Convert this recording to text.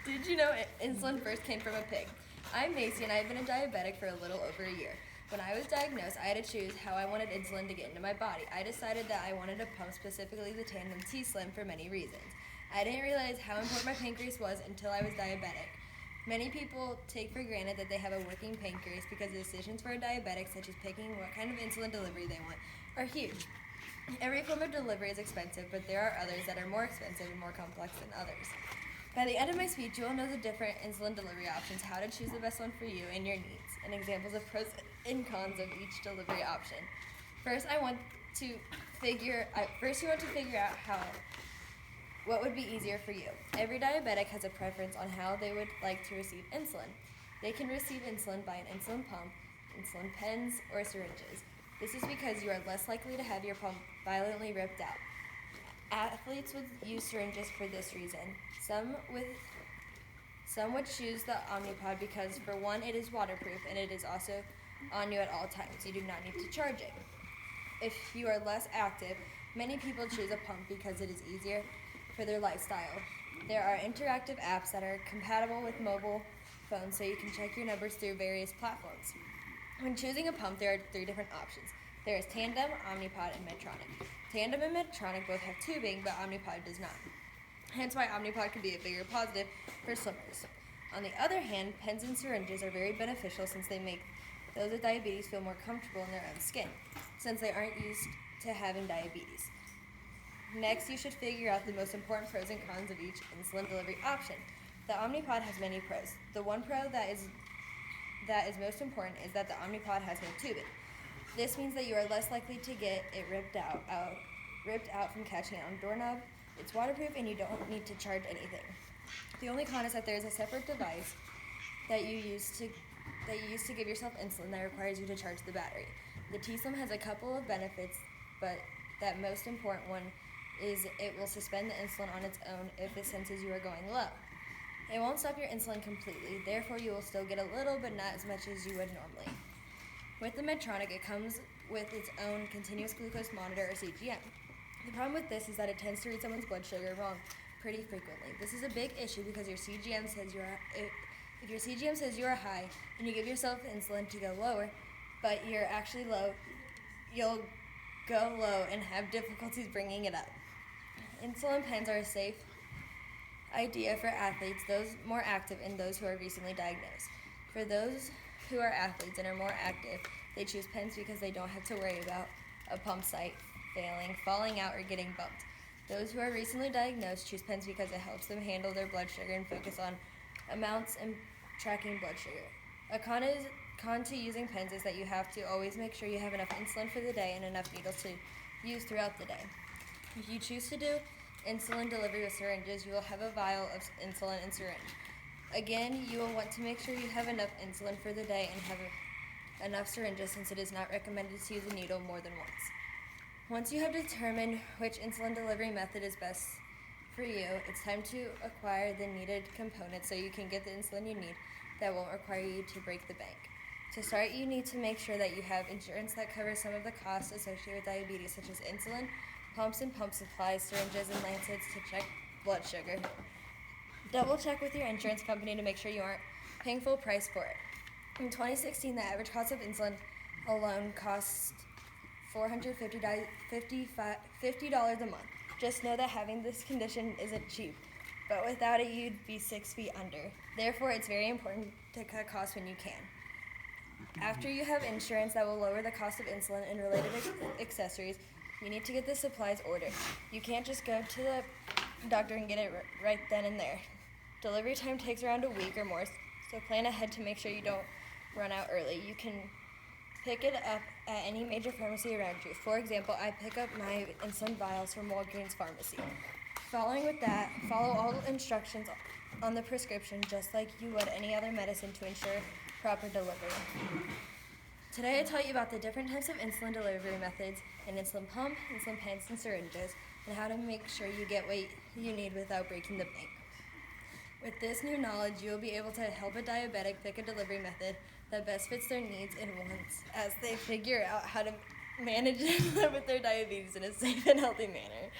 Did you know insulin first came from a pig? I'm Macy and I've been a diabetic for a little over a year. When I was diagnosed, I had to choose how I wanted insulin to get into my body. I decided that I wanted a pump, specifically the Tandem T-Slim, for many reasons. I didn't realize how important my pancreas was until I was diabetic. Many people take for granted that they have a working pancreas because the decisions for a diabetic, such as picking what kind of insulin delivery they want, are huge. Every form of delivery is expensive, but there are others that are more expensive and more complex than others. By the end of my speech, you will know the different insulin delivery options, how to choose the best one for you and your needs, and examples of pros and cons of each delivery option. First, you want to figure out what would be easier for you. Every diabetic has a preference on how they would like to receive insulin. They can receive insulin by an insulin pump, insulin pens, or syringes. This is because you are less likely to have your pump violently ripped out. Athletes would use syringes for this reason. Some would choose the Omnipod because, for one, it is waterproof and it is also on you at all times. You do not need to charge it. If you are less active, many people choose a pump because it is easier for their lifestyle. There are interactive apps that are compatible with mobile phones, so you can check your numbers through various platforms. When choosing a pump, there are 3 different options. There is Tandem, Omnipod, and Medtronic. Tandem and Medtronic both have tubing, but Omnipod does not. Hence why Omnipod can be a bigger positive for swimmers. On the other hand, pens and syringes are very beneficial since they make those with diabetes feel more comfortable in their own skin, since they aren't used to having diabetes. Next, you should figure out the most important pros and cons of each insulin delivery option. The Omnipod has many pros. The one pro that is most important is that the Omnipod has no tubing. This means that you are less likely to get it ripped out from catching it on a doorknob. It's waterproof and you don't need to charge anything. The only con is that there is a separate device that you use to give yourself insulin that requires you to charge the battery. The T-Slim has a couple of benefits, but that most important one is it will suspend the insulin on its own if it senses you are going low. It won't stop your insulin completely, therefore you will still get a little, but not as much as you would normally. With the Medtronic, it comes with its own continuous glucose monitor, or CGM. The problem with this is that it tends to read someone's blood sugar wrong pretty frequently. This is a big issue because your CGM says if your CGM says you are high and you give yourself insulin to go lower, but you're actually low, you'll go low and have difficulties bringing it up. Insulin pens are a safe idea for athletes, those more active, and those who are recently diagnosed. For those who are athletes and are more active, they choose pens because they don't have to worry about a pump site failing, falling out, or getting bumped. Those who are recently diagnosed choose pens because it helps them handle their blood sugar and focus on amounts and tracking blood sugar. A con to using pens is that you have to always make sure you have enough insulin for the day and enough needles to use throughout the day. If you choose to do insulin delivery with syringes, you will have a vial of insulin and syringe. Again, you will want to make sure you have enough insulin for the day and have enough syringes, since it is not recommended to use a needle more than once. Once you have determined which insulin delivery method is best for you, it's time to acquire the needed components so you can get the insulin you need that won't require you to break the bank. To start, you need to make sure that you have insurance that covers some of the costs associated with diabetes, such as insulin, pumps and pump supplies, syringes, and lancets to check blood sugar. Double check with your insurance company to make sure you aren't paying full price for it. In 2016, the average cost of insulin alone cost $450 a month. Just know that having this condition isn't cheap, but without it, you'd be 6 feet under. Therefore, it's very important to cut costs when you can. After you have insurance that will lower the cost of insulin and related accessories, you need to get the supplies ordered. You can't just go to the doctor and get it right then and there. Delivery time takes around a week or more, so plan ahead to make sure you don't run out early. You can pick it up at any major pharmacy around you. For example, I pick up my insulin vials from Walgreens Pharmacy. Follow all instructions on the prescription just like you would any other medicine to ensure proper delivery. Today I taught you about the different types of insulin delivery methods, an insulin pump, insulin pens, and syringes, and how to make sure you get what you need without breaking the bank. With this new knowledge, you will be able to help a diabetic pick a delivery method that best fits their needs and wants as they figure out how to manage and live with their diabetes in a safe and healthy manner.